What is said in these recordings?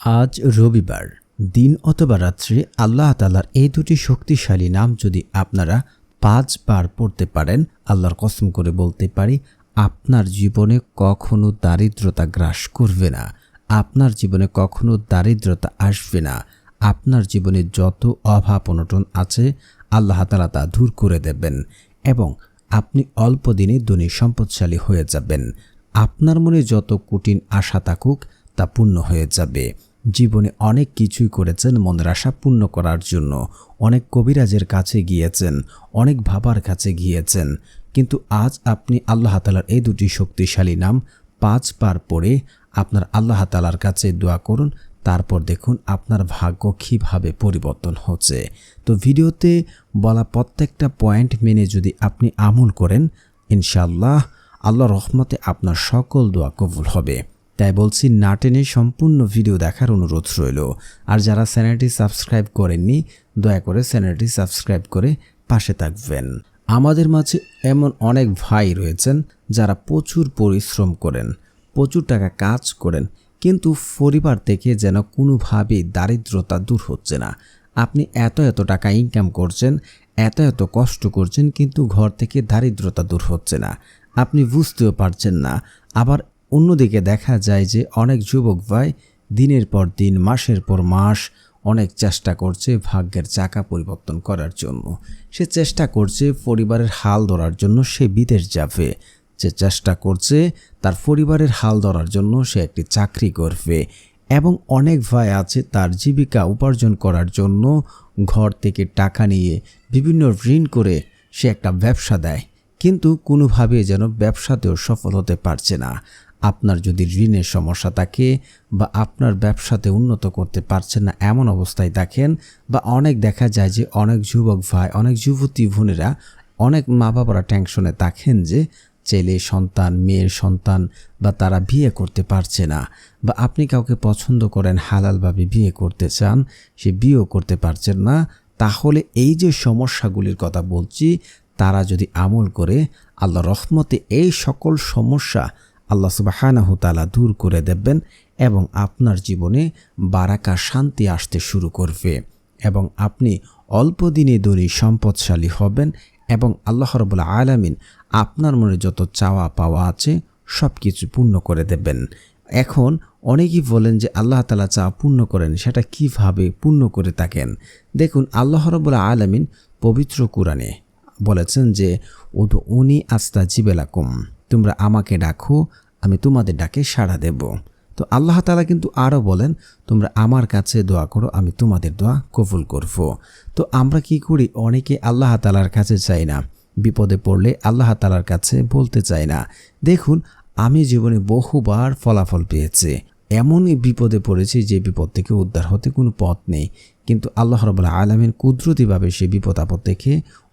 আজ রবিবার দিন অথবা রাত্রে আল্লাহ তাআলার এই দুটি শক্তিশালী নাম যদি আপনারা 5 বার পড়তে পারেন, আল্লাহর কসম করে বলতে পারি আপনার জীবনে কখনো দারিদ্রতা গ্রাস করবে না, আপনার জীবনে কখনো দারিদ্রতা আসবে না। আপনার জীবনে যত অভাব অনটন আছে আল্লাহ তাআলা তা দূর করে দেবেন এবং আপনি অল্প দিনে ধনী সম্পদশালী হয়ে যাবেন। আপনার মনে যত কঠিন আশা থাকুক তা পূর্ণ হয়ে যাবে। জীবনে অনেক কিছুই করেছেন মনের আশা পূর্ণ করার জন্য, অনেক কবিরাজের কাছে গিয়েছেন, অনেক বাবার কাছে গিয়েছেন, কিন্তু আজ আপনি আল্লাহ তাআলার এই দুটি শক্তিশালী নাম 5 বার পড়ে আপনার আল্লাহ তাআলার কাছে দোয়া করুন। তারপর দেখুন আপনার ভাগ্য কীভাবে পরিবর্তন হচ্ছে। তো ভিডিওতে বলা প্রত্যেকটা পয়েন্ট মেনে যদি আপনি আমল করেন, ইনশাআল্লাহ আল্লাহর রহমতে আপনার সকল দোয়া কবুল হবে। তাই বলছি, না টেনে সম্পূর্ণ ভিডিও দেখার অনুরোধ রইল। আর যারা চ্যানেলটি সাবস্ক্রাইব করেননি, দয়া করে চ্যানেলটি সাবস্ক্রাইব করে পাশে থাকবেন। আমাদের মাঝে এমন অনেক ভাই রয়েছেন যারা প্রচুর পরিশ্রম করেন, প্রচুর টাকা কাজ করেন, কিন্তু পরিবার থেকে যেন কোনোভাবেই দারিদ্রতা দূর হচ্ছে না। আপনি এত টাকা ইনকাম করছেন, এত কষ্ট করছেন, কিন্তু ঘর থেকে দারিদ্রতা দূর হচ্ছে না, আপনি বুঝতেও পারছেন না। আবার অন্যদিকে দেখা যায় যে অনেক যুবক ভাই দিনের পর দিন, মাসের পর মাস অনেক চেষ্টা করছে ভাগ্যের চাকা পরিবর্তন করার জন্য। সে চেষ্টা করছে পরিবারের হাল ধরার জন্য, সে বিদেশ যাবে, যে চেষ্টা করছে তার পরিবারের হাল ধরার জন্য সে একটি চাকরি করবে, এবং অনেক ভাই আছে তার জীবিকা উপার্জন করার জন্য ঘর থেকে টাকা নিয়ে বিভিন্ন ঋণ করে সে একটা ব্যবসা দেয়, কিন্তু কোনোভাবে যেন ব্যবসাতেও সফল হতে পারছে না। আপনার যদি ঋণের সমস্যা থাকে বা আপনার ব্যবসাতে উন্নত করতে পারছেন না এমন অবস্থায় দেখেন, বা অনেক দেখা যায় যে অনেক যুবক ভাই, অনেক যুবতী বোনেরা, অনেক মা বাবারা টেনশনে থাকেন যে ছেলে সন্তান, মেয়ের সন্তান, বা তারা বিয়ে করতে পারছে না, বা আপনি কাউকে পছন্দ করেন, হালালভাবে বিয়ে করতে চান, সে বিয়েও করতে পারছেন না। তাহলে এই যে সমস্যাগুলির কথা বলছি, তারা যদি আমল করে আল্লাহর রহমতে এই সকল সমস্যা আল্লাহ সুবহানাহু তাআলা দূর করে দেবেন এবং আপনার জীবনে বারাকা, শান্তি আসতে শুরু করবে এবং আপনি অল্প দিনে ধনী সম্পদশালী হবেন এবং আল্লাহ রাব্বুল আলামিন আপনার মনে যত চাওয়া পাওয়া আছে সব কিছু পূর্ণ করে দেবেন। এখন অনেকেই বলেন যে আল্লাহ তাআলা চাওয়া পূর্ণ করেন, সেটা কিভাবে পূর্ণ করে থাকেন? দেখুন, আল্লাহ রাব্বুল আলামিন পবিত্র কোরআনে বলেছেন যে উদউনি আস্তাজিব লাকুম, তোমরা আমাকে ডাকো, আমি তোমাদের ডাকে সাড়া দেব। তো আল্লাহ তাআলা কিন্তু আরও বলেন, তোমরা আমার কাছে দোয়া করো, আমি তোমাদের দোয়া কবুল করব। তো আমরা কি করি? অনেকে আল্লাহ তাআলার কাছে চাই না, বিপদে পড়লে আল্লাহ তাআলার কাছে বলতে চাই না। দেখুন, আমি জীবনে বহুবার ফলাফল পেয়েছি, এমনই বিপদে পড়েছি যে বিপদ থেকে উদ্ধার হতে কোনো পথ নেই, কিন্তু আল্লাহ রাব্বুল আলামিন কুদরতিভাবে সেই বিপদ আপদ থেকে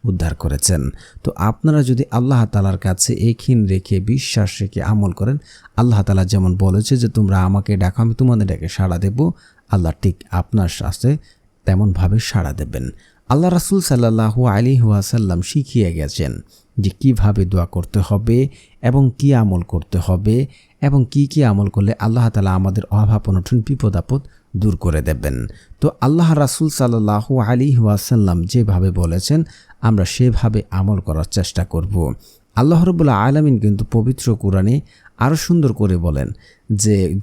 উদ্ধার করেছেন। তো আপনারা যদি আল্লাহ তাআলার কাছে একিন রেখে, বিশ্বাস রেখে আমল করেন, আল্লাহ তাআলা যেমন বলেছে যে তোমরা আমাকে ডাকো, আমি তোমাদের ডাকে সাড়া দেব, আল্লাহ ঠিক আপনার সাথে তেমনভাবে সাড়া দেবেন। আল্লাহ রাসূল সাল্লাল্লাহু আলাইহি ওয়াসাল্লাম শিখিয়ে গেছেন যে কিভাবে দোয়া করতে হবে এবং কি আমল করতে হবে এবং কি আমল করলে আল্লাহ তাআলা আমাদের অভাব অনটন, বিপদ আপদ দূর করে দেবেন। তো আল্লাহ রাসূল সাল্লাল্লাহু আলাইহি ওয়াসাল্লাম যেভাবে বলেছেন আমরা সেভাবে আমল করার চেষ্টা করব। আল্লাহ রাব্বুল আলামিন কিন্তু পবিত্র কোরআনে আরও সুন্দর করে বলেন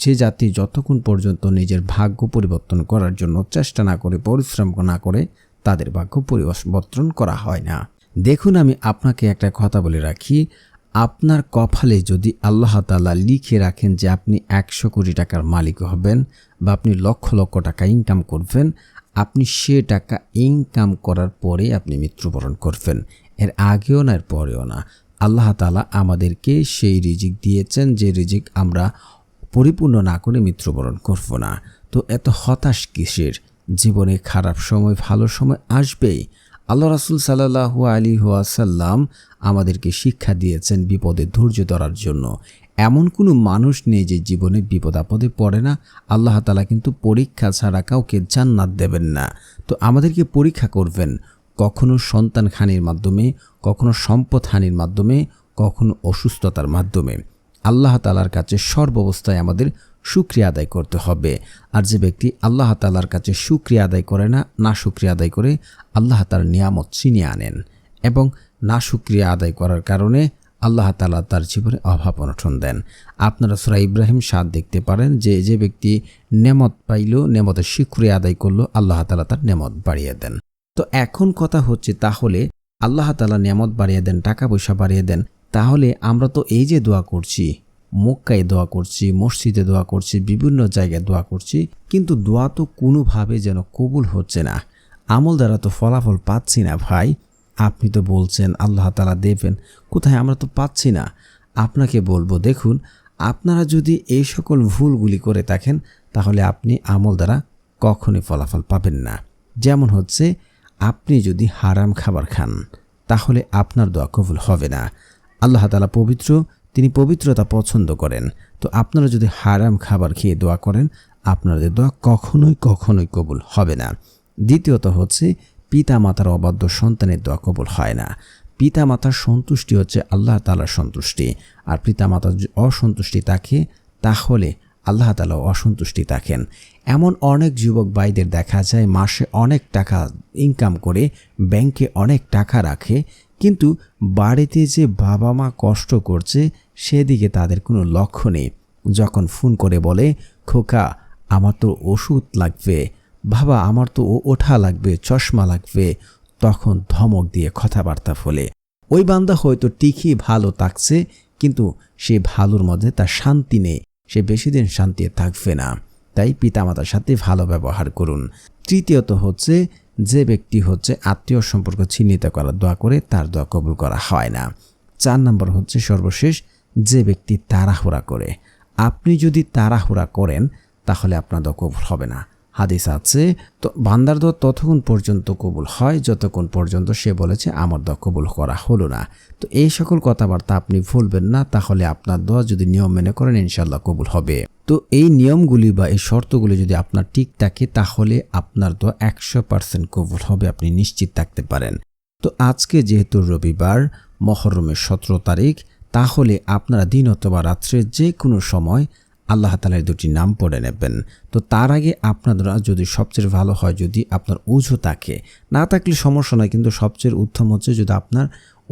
যে জাতি যতক্ষণ পর্যন্ত নিজের ভাগ্য পরিবর্তন করার জন্য চেষ্টা না করে, পরিশ্রম না করে, তাদের ভাগ্য পরিবর্তন করা হয় না। দেখুন, আমি আপনাকে একটা কথা বলে রাখি, আপনার কপালে যদি আল্লাহ তাআলা লিখে রাখেন যে আপনি 100 কোটি টাকার মালিক হবেন বা আপনি লক্ষ টাকা ইনকাম করবেন, আপনি সে টাকা ইনকাম করার পরে আপনি মৃত্যুবরণ করবেন, এর আগেও না, এর পরেও না। আল্লাহ তাআলা আমাদেরকে সেই রিজিক দিয়েছেন যে রিজিক আমরা পরিপূর্ণ না করে মৃত্যুবরণ করব না। তো এত হতাশ কিসের? জীবনে খারাপ সময়, ভালো সময় আসবেই। আল্লাহ রাসূল সাল্লাল্লাহু আলাইহি ওয়াসাল্লাম আমাদেরকে শিক্ষা দিয়েছেন বিপদে ধৈর্য ধরার জন্য। এমন কোনো মানুষ নেই যে জীবনে বিপদ আপদে পড়ে না। আল্লাহ তাআলা কিন্তু পরীক্ষা ছাড়া কাউকে জান্নাত দেবেন না। তো আমাদেরকে পরীক্ষা করবেন, কখনো সন্তানহানির মাধ্যমে, কখনো সম্পদহানির মাধ্যমে, কখনো অসুস্থতার মাধ্যমে। আল্লাহ তাআলার কাছে সর্বাবস্থায় আমাদের শুকরিয়া আদায় করতে হবে। আর যে ব্যক্তি আল্লাহ তাআলার কাছে শুকরিয়া আদায় করে না, না শুকরিয়া আদায় করে আল্লাহ তাআলার নিয়ামত ছিনিয়ে আনেন এবং না শুকরিয়া আদায় করার কারণে আল্লাহ তাআলা তার জীবনে অভাব অনটন দেন। আপনারা সূরা ইব্রাহিম ৭ দেখতে পারেন যে ব্যক্তি নেমত পাইল, নেমতের শুকরিয়া আদায় করলো, আল্লাহ তাআলা তার নেমত বাড়িয়ে দেন। তো এখন কথা হচ্ছে, তাহলে আল্লাহ তাআলা নেমত বাড়িয়ে দেন, টাকা পয়সা বাড়িয়ে দেন, তাহলে আমরা তো এই যে দোয়া করছি, মক্কায় দোয়া করছি, মসজিদে দোয়া করছি, বিভিন্ন জায়গায় দোয়া করছি, কিন্তু দোয়া তো কোনোভাবে যেন কবুল হচ্ছে না, আমল দ্বারা তো ফলাফল পাচ্ছি না। ভাই, আপনি তো বলছেন আল্লাহ তাআলা দেবেন, কোথায়? আমরা তো পাচ্ছি না। আপনাকে বলবো, দেখুন, আপনারা যদি এই সকল ভুলগুলি করে থাকেন তাহলে আপনি আমল দ্বারা কখনোই ফলাফল পাবেন না। যেমন হচ্ছে, আপনি যদি হারাম খাবার খান তাহলে আপনার দোয়া কবুল হবে না। আল্লাহ তাআলা পবিত্র, তিনি পবিত্রতা পছন্দ করেন। তো আপনারা যদি হারাম খাবার খেয়ে দোয়া করেন, আপনাদের দোয়া কখনোই কবুল হবে না। দ্বিতীয়ত হচ্ছে, পিতা মাতার অবাধ্য সন্তানের দোয়া কবুল হয় না। পিতা মাতার সন্তুষ্টি হচ্ছে আল্লাহ তাআলার সন্তুষ্টি, আর পিতা মাতার অসন্তুষ্টি থাকে তাহলে আল্লাহ তাআলা অসন্তুষ্টি থাকেন। এমন অনেক যুবক ভাইদের দেখা যায় মাসে অনেক টাকা ইনকাম করে ব্যাংকে অনেক টাকা রাখে, কিন্তু বাড়িতে যে বাবা মা কষ্ট করছে সেদিকে তাদের কোনো লক্ষ্য নেই। যখন ফোন করে বলে, খোকা আমার তো ওষুধ লাগবে, বাবা আমার তো ওঠা লাগবে, চশমা লাগবে, তখন ধমক দিয়ে কথাবার্তা ফলে ওই বান্দা হয়তো ঠিকই ভালো থাকছে, কিন্তু সে ভালোর মধ্যে তার শান্তি নেই, সে বেশি দিন শান্তিতে থাকবে না। তাই পিতামাতার সাথে ভালো ব্যবহার করুন। তৃতীয়ত হচ্ছে, যে ব্যক্তি হচ্ছে আত্মীয় সম্পর্ক চিহ্নিত করার দোয়া করে তার দোয়া কবুল করা হয় না। 4 নম্বর হচ্ছে সর্বশেষ, যে ব্যক্তি তাড়াহুড়া করে। আপনি যদি তাড়াহুড়া করেন তাহলে আপনার দোয়া কবুল হবে না। হাদিস আছে, তো বান্দার দোয়া ততক্ষণ পর্যন্ত কবুল হয় যতক্ষণ পর্যন্ত সে বলেছে আমার দোয়া কবুল করা হলো না। তো এই সকল কথাবার্তা আপনি ভুলবেন না, তাহলে আপনার দোয়া যদি নিয়ম মেনে করেন ইনশাআল্লাহ কবুল হবে। তো এই নিয়মগুলি বা এই শর্তগুলি যদি আপনার ঠিক থাকে তাহলে আপনার দোয়া 100% কবুল হবে, আপনি নিশ্চিত থাকতে পারেন। তো আজকে যেহেতু রবিবার, মুহররমের 17 তারিখ, তাহলে আপনারা দিন অথবা রাত্রে যে কোনো সময় আল্লাহ তাআলার 2টি নাম পড়ে নেবেন। তো তার আগে আপনারা যদি সবচেয়ে ভালো হয় যদি আপনার উযু থাকে, না থাকলে সমস্যা নয়, কিন্তু সবচেয়ে উত্তম হচ্ছে যদি আপনার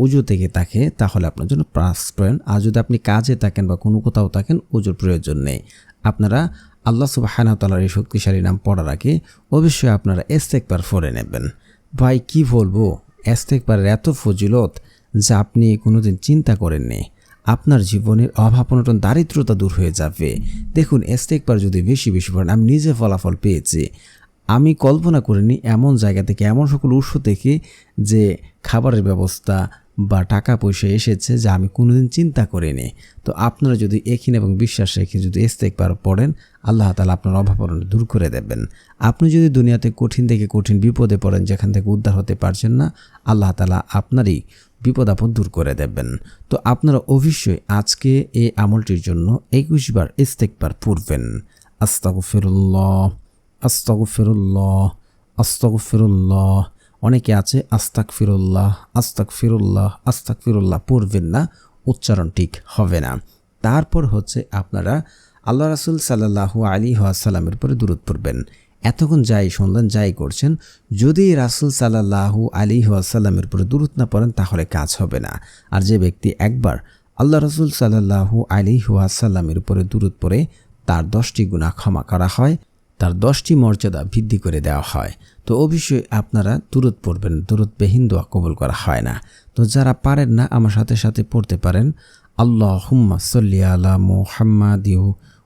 উযু থেকে থাকে তাহলে আপনার জন্য প্রয়োজন। আর যদি আপনি কাজে থাকেন বা কোনো কোথাও থাকেন, উযুর প্রয়োজন নেই। আপনারা আল্লাহ সুবহানাহু ওয়া তাআলার এই শক্তিশালী নাম পড়ার আগে অবশ্যই আপনারা ইস্তেগফার পড়ে নেবেন। ভাই কি বলবো, ইস্তেগফারের এত ফজিলত যা আপনি কোনোদিন চিন্তা করেননি। আপনার জীবনের অভাব অনটন দারিদ্রতা দূর হয়ে যাবে। দেখুন, ইস্তেগফার যদি বেশি পড়েন, আমি নিজে ফলাফল পেয়েছি। আমি কল্পনা করিনি এমন জায়গা থেকে, এমন সকল উৎস থেকে যে খাবারের ব্যবস্থা বা টাকা পয়সা এসেছে যা আমি কোনোদিন চিন্তা করিনি। তো আপনারা যদি একিন এবং বিশ্বাস রেখে যদি ইস্তেগফার পড়েন, আল্লাহ তাআলা আপনার অভাব অনটন দূর করে দেবেন। আপনি যদি দুনিয়াতে কঠিন থেকে কঠিন বিপদে পড়েন, যেখান থেকে উদ্ধার হতে পারছেন না, আল্লাহ তাআলা আপনারই বিপদ আপদ দূর করে দেবেন। তো আপনারা অবশ্যই আজকে এই আমলটির জন্য 21 বার ইস্তেগফার পড়বেন। আস্তাগফিরুল্লাহ, আস্তাগফিরুল্লাহ, আস্তাগফিরুল্লাহ। অনেকে আছে আস্তাগফিরুল্লাহ, আস্তাগফিরুল্লাহ, আস্তাগফিরুল্লাহ পড়বেন না, উচ্চারণ ঠিক হবে না। তারপর হচ্ছে আপনারা আল্লাহ রাসূল সাল্লাল্লাহু আলাইহি ওয়াসাল্লামের উপরে দুরূদ পড়বেন। এতক্ষণ যাই শুনলেন, যাই করছেন, যদি রাসূল সাল্লাল্লাহু আলাইহি ওয়াসাল্লামের উপরে দুরূদ না পড়েন তাহলে কাজ হবে না। আর যে ব্যক্তি একবার আল্লাহ রাসূল সাল্লাল্লাহু আলাইহি ওয়াসাল্লামের উপরে দুরূদ পড়ে তার 10টি গুনাহ ক্ষমা করা হয়, তার 10টি মর্যাদা বৃদ্ধি করে দেওয়া হয়। তো অবশ্যই আপনারা দুরূদ পড়বেন, দুরূদবিহীন দোয়া কবুল করা হয় না। তো যারা পারেন না আমার সাথে সাথে পড়তে পারেন, আল্লাহুম্মা সাল্লি আলা মুহাম্মাদি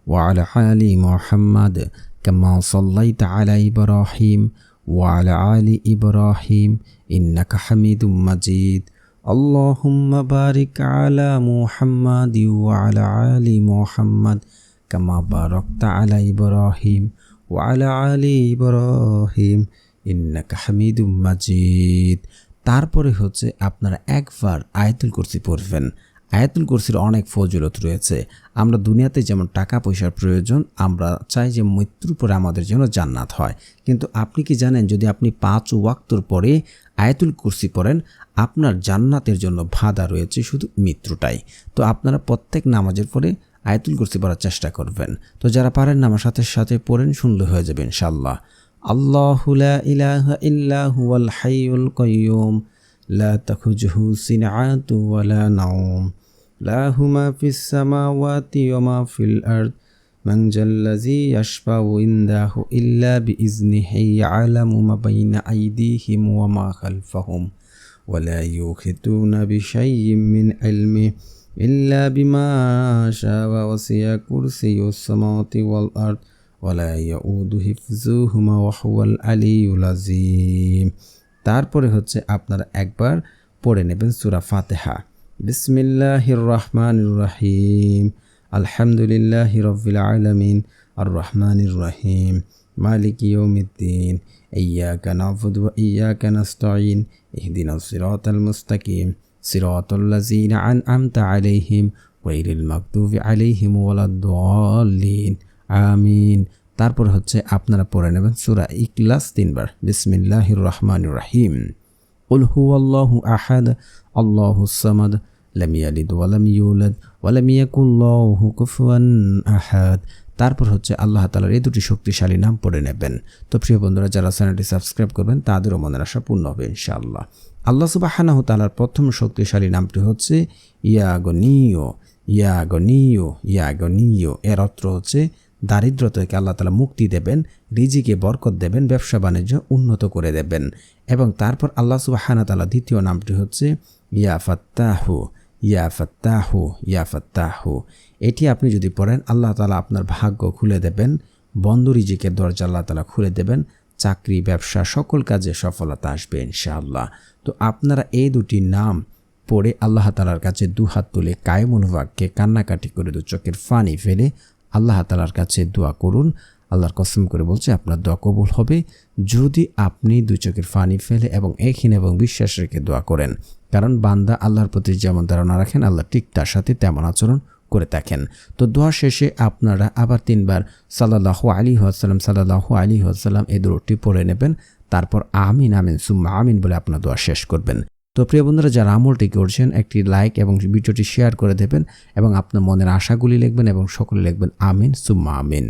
ওয়া আলা আলি মুহাম্মাদ কামা সাল্লাইতা আলা ইব্রাহিম ওয়া আলা আলি ইব্রাহিম ইন্নাকা হামিদুম মাজিদ। আল্লাহুম্মা বারিক আলা মুহাম্মাদি ওয়া আলা আলি মুহাম্মাদ কামা বারাকতা আলা ইব্রাহিম ওয়া আলা আলি ইব্রাহিম ইন্নাকা হামিদুম মাজিদ। তারপরে হচ্ছে আপনারা একবার আয়াতুল কুরসি পড়বেন। আয়াতুল কুরসির অনেক ফজিলত রয়েছে। আমরা দুনিয়াতে যেমন টাকা পয়সার প্রয়োজন, আমরা চাই যে মৃত্যুর পরে আমাদের জন্য জান্নাত হয়, কিন্তু আপনি কি জানেন যদি আপনি 5 ওয়াক্তর পরে আয়াতুল কুরসি পড়েন, আপনার জান্নাতের জন্য বাধা রয়েছে শুধু মৃত্যুটাই। তো আপনারা প্রত্যেক নামাজের পরে আয়াতুল কুরসি পড়ার চেষ্টা করবেন। তো যারা পারেন না আমার সাথে সাথে পড়েন, শুনলে হয়ে যাবে ইনশাআল্লাহ। আল্লাহু লা ইলাহা ইল্লা হুয়াল হাইয়ুল কাইয়্যুম লা তাখুযুহু সিনআতু ওয়ালা নাওম লাহু মা ফিস সামাওয়াতি ওয়া মা ফিল আরদ মান জাল্লাযী ইয়াশফাউ ইনদাহু ইল্লা বিইজনিহি ইয়ালামু মা বাইনা আইদিহিম ওয়া মা খালফাহুম ওয়া লা ইউহিতুনা বিশাইইম মিন ইলমিহি ইল্লা বিমা শাআ ওয়াসি'a কুরসিয়ুস সামাওয়াতি ওয়াল আরদ ওয়া লা ইয়াউদু হিফযুহুমা ওয়া হুয়াল আলিয়্যুল আযীম। তারপরে হচ্ছে আপনারা একবার পড়ে নেবেন সূরা ফাতিহা। বিসমিল্লাহির রহমানির রহিম আলহামদুলিল্লাহি রাব্বিল আলামিন আর রহমানির রহিম মালিকি ইয়াউমিদ্দিন ইয়্যাকা না'বুদু ওয়া ইয়্যাকা নাস্তাঈন ইহদিনাস সিরাতাল মুস্তাকিম সিরাতাল্লাযীনা আন'আমতা আলাইহিম গায়রিল মাগদুবি আলাইহিম ওয়ালাদ-দাল্লিন আমিন। তারপর হচ্ছে আপনারা পড়ে নেবেন সূরা ইখলাস 3 বার। বিসমিল্লাহির রহমানির রহিম কুল হুয়াল্লাহু আহাদ আল্লাহুস সামাদ লাম ইয়ালিদ ওয়া লাম ইউলাদ ওয়া লাম ইয়াকুল লাহু কুফুয়ান আহাদ। তারপর হচ্ছে আল্লাহ তাআলার এই দুটি শক্তিশালী নাম পড়ে নেবেন। তো প্রিয় বন্ধুরা, যারা চ্যানেলটি সাবস্ক্রাইব করবেন তাদেরও মনের আশা পূর্ণ হবে ইনশাআল্লাহ। আল্লাহ সুবহানাহু তাআলার প্রথম শক্তিশালী নামটি হচ্ছে ইয়া গনিয়্য। ইয়া গনিয়্য, ইয়া গনিয়্য এর অর্থ হচ্ছে দারিদ্র থেকে আল্লাহ তাআলা মুক্তি দেবেন, রিজিকে বরকত দেবেন, ব্যবসা বাণিজ্য উন্নত করে দেবেন। এবং তারপর আল্লাহ সুবহানাহু তাআলা দ্বিতীয় নামটি হচ্ছে ইয়া ফাত্তাহু। ইয়া ফাত্তাহু, ইয়া ফাত্তাহু এটি আপনি যদি পড়েন আল্লাহ তাআলা আপনার ভাগ্য খুলে দেবেন, বন্ধ রিজিকের দরজা আল্লাহ তাআলা খুলে দেবেন, চাকরি ব্যবসা সকল কাজে সফলতা আসবে ইনশাআল্লাহ। তো আপনারা এই দুটি নাম পড়ে আল্লাহ তাআলার কাছে দুহাত তুলে কায়মুন বাক্যে কান্নাকাটি করে দু চোখের পানি ফেলে আল্লাহ তাআলার কাছে দোয়া করুন। আল্লাহর কসম করে বলছে আপনার দোয়া কবুল হবে যদি আপনি দুই চোখের পানি ফেলে এবং একহীন এবং বিশ্বাস রেখে দোয়া করেন। কারণ বান্দা আল্লাহর প্রতি যেমন ধারণা রাখেন আল্লাহ ঠিক তার সাথে তেমন আচরণ করে থাকেন। তো দোয়া শেষে আপনারা আবার 3 বার সাল্লাল্লাহু আলাইহি ওয়াসাল্লাম সাল্লাল্লাহু আলাইহি ওয়াসাল্লাম এই দোয়াটি পড়ে নেবেন। তারপর আমিন আমিন সুম্মা আমিন বলে আপনার দোয়া শেষ করবেন। তো প্রিয় বন্ধুরা, যারা আমলটি করছেন একটি লাইক এবং ভিডিওটি শেয়ার করে দেবেন এবং আপনার মনের আশাগুলি লিখবেন এবং সকলে লিখবেন আমিন সুম্মা আমিন।